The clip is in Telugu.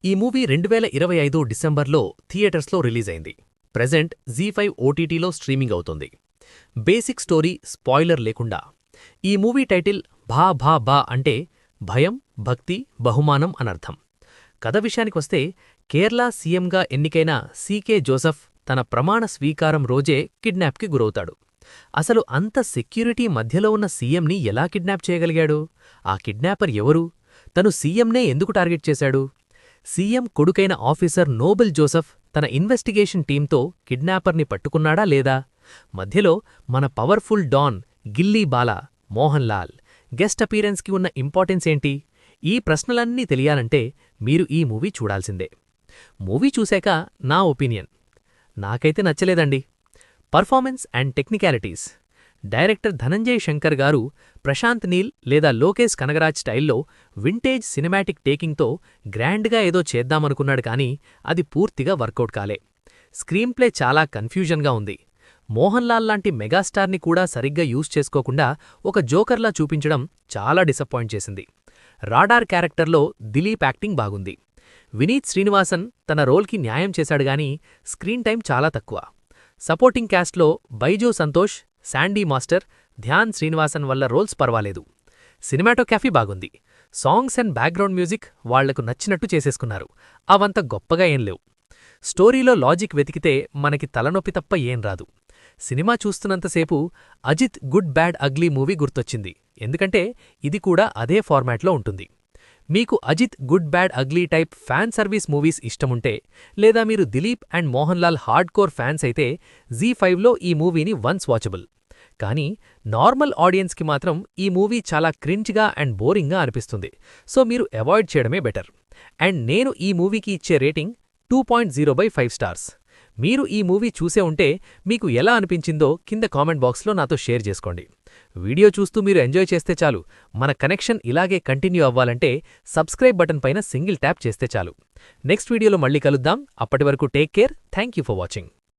ఈ మూవీ 2025 డిసెంబర్లో థియేటర్స్లో రిలీజ్ అయింది. ప్రెజెంట్ జీ5 ఓటీటీలో స్ట్రీమింగ్ అవుతుంది. బేసిక్ స్టోరీ స్పాయిలర్ లేకుండా. ఈ మూవీ టైటిల్ భా భా బా అంటే భయం, భక్తి, బహుమానం అనర్థం. కథ విషయానికొస్తే కేరళ సీఎంగా ఎన్నికైన సీకే జోసెఫ్ తన ప్రమాణ స్వీకారం రోజే కిడ్నాప్కి గురవుతాడు. అసలు అంత సెక్యూరిటీ మధ్యలో ఉన్న సీఎంని ఎలా కిడ్నాప్ చేయగలిగాడు? ఆ కిడ్నాపర్ ఎవరు? తను సీఎంనే ఎందుకు టార్గెట్ చేశాడు? సీఎం కొడుకైన ఆఫీసర్ నోబెల్ జోసెఫ్ తన ఇన్వెస్టిగేషన్ టీంతో కిడ్నాపర్ని పట్టుకున్నాడా లేదా? మధ్యలో మన పవర్ఫుల్ డాన్ గిల్లీ బాలా, మోహన్ లాల్ గెస్ట్ అపీరెన్స్కి ఉన్న ఇంపార్టెన్స్ ఏంటి? ఈ ప్రశ్నలన్నీ తెలియాలంటే మీరు ఈ మూవీ చూడాల్సిందే. మూవీ చూశాక నా ఒపీనియన్ నాకైతే నచ్చలేదండి. Performance and technicalities. Director Dhananjay Shankar garu Prashanth Neel లేదా లోకేష్ కనగరాజ్ స్టైల్లో వింటేజ్ సినిమాటిక్ టేకింగ్తో గ్రాండ్గా ఏదో చేద్దామనుకున్నాడు కానీ అది పూర్తిగా వర్కౌట్ కాలే. స్క్రీన్ ప్లే చాలా కన్ఫ్యూజన్గా ఉంది. మోహన్ లాల్ లాంటి మెగాస్టార్ని కూడా సరిగ్గా యూజ్ చేసుకోకుండా ఒక జోకర్లా చూపించడం చాలా డిసప్పాయింట్ చేసింది. రాడార్ క్యారెక్టర్లో దిలీప్ యాక్టింగ్ బాగుంది. వినీత్ శ్రీనివాసన్ తన రోల్కి న్యాయం చేశాడుగాని స్క్రీన్ టైం చాలా తక్కువ. సపోర్టింగ్ క్యాస్ట్లో బైజూ సంతోష్, శాండీ మాస్టర్, ధ్యాన్ శ్రీనివాసన్ వల్ల రోల్స్ పర్వాలేదు. సినిమాటోగ్రఫీ బాగుంది. సాంగ్స్ అండ్ బ్యాక్గ్రౌండ్ మ్యూజిక్ వాళ్లకు నచ్చినట్టు చేసేసుకున్నారు. అవంత గొప్పగా ఏం లేవు. స్టోరీలో లాజిక్ వెతికితే మనకి తలనొప్పి తప్ప ఏం రాదు. సినిమా చూస్తున్నంతసేపు Ajith good bad ugly movie గుర్తొచ్చింది. ఎందుకంటే ఇది కూడా అదే ఫార్మాట్లో ఉంటుంది. మీకు Ajith good bad ugly type fan service movies ఇష్టముంటే, లేదా మీరు Dileep and Mohanlal hardcore fans అయితే జీ5లో ఈ మూవీని వన్స్ వాచబుల్. కానీ నార్మల్ ఆడియన్స్కి మాత్రం ఈ మూవీ చాలా క్రింజ్గా అండ్ బోరింగ్గా అనిపిస్తుంది. సో మీరు అవాయిడ్ చేయడమే బెటర్. అండ్ నేను ఈ మూవీకి ఇచ్చే రేటింగ్ 2.0/5 స్టార్స్. మీరు ఈ మూవీ చూసే ఉంటే మీకు ఎలా అనిపించిందో కింద కామెంట్ బాక్స్లో నాతో షేర్ చేసుకోండి. వీడియో చూస్తూ మీరు ఎంజాయ్ చేస్తే చాలు. మన కనెక్షన్ ఇలాగే కంటిన్యూ అవ్వాలంటే సబ్స్క్రైబ్ బటన్ పైన సింగిల్ ట్యాప్ చేస్తే చాలు. నెక్స్ట్ వీడియోలో మళ్ళీ కలుద్దాం. అప్పటి వరకు take care. Thank you for watching.